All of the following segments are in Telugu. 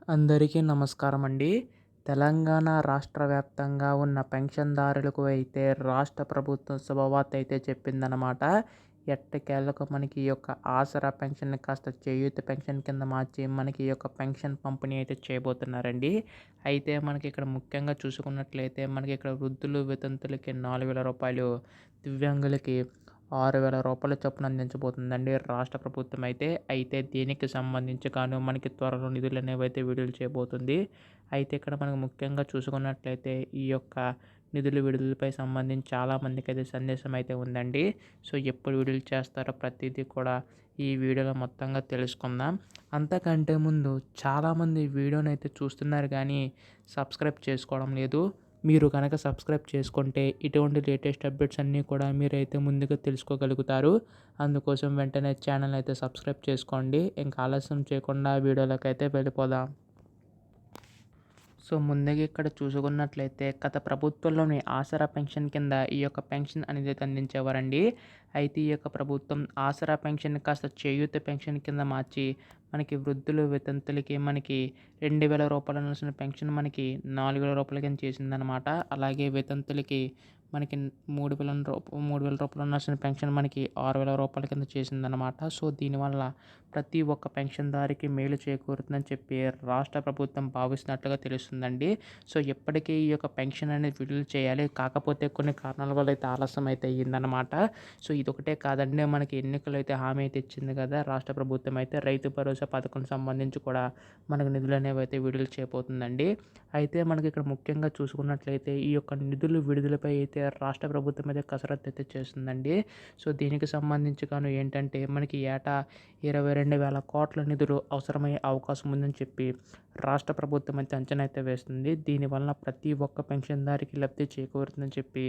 అందరికీ నమస్కారం అండి. తెలంగాణ రాష్ట్ర వ్యాప్తంగా ఉన్న పెన్షన్‌దారులకు అయితే రాష్ట్ర ప్రభుత్వం శుభవార్త అయితే చెప్పిందనమాట. ఎట్టకేలకు మనకి ఈ యొక్క ఆసరా పెన్షన్‌ని కాస్త చేయూత పెన్షన్ కింద మార్చి మనకి ఈ యొక్క పెన్షన్ పంపిణీ అయితే చేయబోతున్నారండి. అయితే మనకి ఇక్కడ ముఖ్యంగా చూసుకున్నట్లయితే మనకి ఇక్కడ వృద్ధులు, వితంతులకి రూ. 4,000, దివ్యాంగులకి రూ. 6,000 చొప్పున అందించబోతుందండి రాష్ట్ర ప్రభుత్వం అయితే. అయితే దీనికి సంబంధించి గాను మనకి త్వరలో నిధులనేవి అయితే విడుదల చేయబోతుంది. అయితే ఇక్కడ మనకు ముఖ్యంగా చూసుకున్నట్లయితే ఈ యొక్క నిధుల విడుదలపై సంబంధించి చాలామందికైతే సందేశం అయితే ఉందండి. సో ఎప్పుడు విడుదల చేస్తారో ప్రతీదీ కూడా ఈ వీడియోలో మొత్తంగా తెలుసుకుందాం. అంతకంటే ముందు చాలామంది వీడియోనైతే చూస్తున్నారు కానీ సబ్స్క్రైబ్ చేసుకోవడం లేదు. మీరు కనుక సబ్స్క్రైబ్ చేసుకుంటే ఇటువంటి లేటెస్ట్ అప్డేట్స్ అన్నీ కూడా మీరైతే ముందుగా తెలుసుకోగలుగుతారు. అందుకోసం వెంటనే ఛానల్ అయితే సబ్స్క్రైబ్ చేసుకోండి. ఇంకా ఆలస్యం చేయకుండా వీడియోలోకి అయితే వెళ్ళిపోదాం. సో ముందుగా ఇక్కడ చూసుకున్నట్లయితే గత ప్రభుత్వంలోని ఆసరా పెన్షన్ కింద ఈ యొక్క పెన్షన్ అనేది అందించేవారండి. అయితే ఈ యొక్క ప్రభుత్వం ఆసరా పెన్షన్ కాస్త చేయూత పెన్షన్ కింద మార్చి మనకి వృద్ధులు, వితంతులకి మనకి రూ. 2,000 అనాల్సిన పెన్షన్ మనకి రూ. 4,000 కింద చేసిందనమాట. అలాగే వితంతులకి మనకి రూ. 3,000 అనాల్సిన పెన్షన్ మనకి రూ. 6,000 కింద చేసిందనమాట. సో దీనివల్ల ప్రతి ఒక్క పెన్షన్‌దారుకి మేలు చేకూరుతుందని చెప్పి రాష్ట్ర ప్రభుత్వం భావిస్తున్నట్లుగా తెలుస్తుందండి. సో ఇప్పటికీ ఈ యొక్క పెన్షన్ అనేది విడుదల చేయాలి. కాకపోతే కొన్ని కారణాల వల్ల అయితే ఆలస్యం అయితే అయ్యిందనమాట. సో ఇదొకటే కాదండి, మనకి ఎన్నికలు అయితే హామీ అయితే ఇచ్చింది కదా రాష్ట్ర ప్రభుత్వం అయితే. రైతు భరోసా పథకం సంబంధించి కూడా మనకు నిధులు అనేవి అయితే విడుదల చేయబోతుందండి. అయితే మనకి ఇక్కడ ముఖ్యంగా చూసుకున్నట్లయితే ఈ యొక్క నిధులు విడుదలపై అయితే రాష్ట్ర ప్రభుత్వం అయితే కసరత్తు అయితే చేస్తుందండి. సో దీనికి సంబంధించి గాను ఏంటంటే మనకి ఏటా 22,000 కోట్ల నిధులు అవసరమయ్యే అవకాశం ఉందని చెప్పి రాష్ట్ర ప్రభుత్వం అయితే అంచనా అయితే వేస్తుంది. దీనివలన ప్రతి ఒక్క పెన్షన్‌దారుకి లబ్ధి చేకూరుతుందని చెప్పి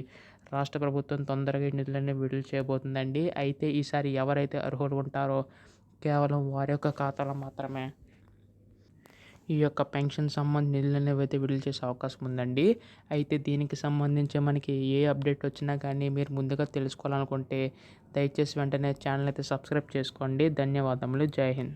రాష్ట్ర ప్రభుత్వం తొందరగా ఈ నిధులన్నీ విడుదల చేయబోతుందండి. అయితే ఈసారి ఎవరైతే అర్హులు ఉంటారో కేవలం వారి యొక్క ఖాతాలో మాత్రమే ఈ యొక్క పెన్షన్ నిధులనేవి అయితే విడుదల చేసే అవకాశం ఉందండి. అయితే దీనికి సంబంధించి మనకి ఏ అప్డేట్ వచ్చినా కానీ మీరు ముందుగా తెలుసుకోవాలనుకుంటే దయచేసి వెంటనే ఛానల్ అయితే సబ్స్క్రైబ్ చేసుకోండి. ధన్యవాదములు. జై హింద్.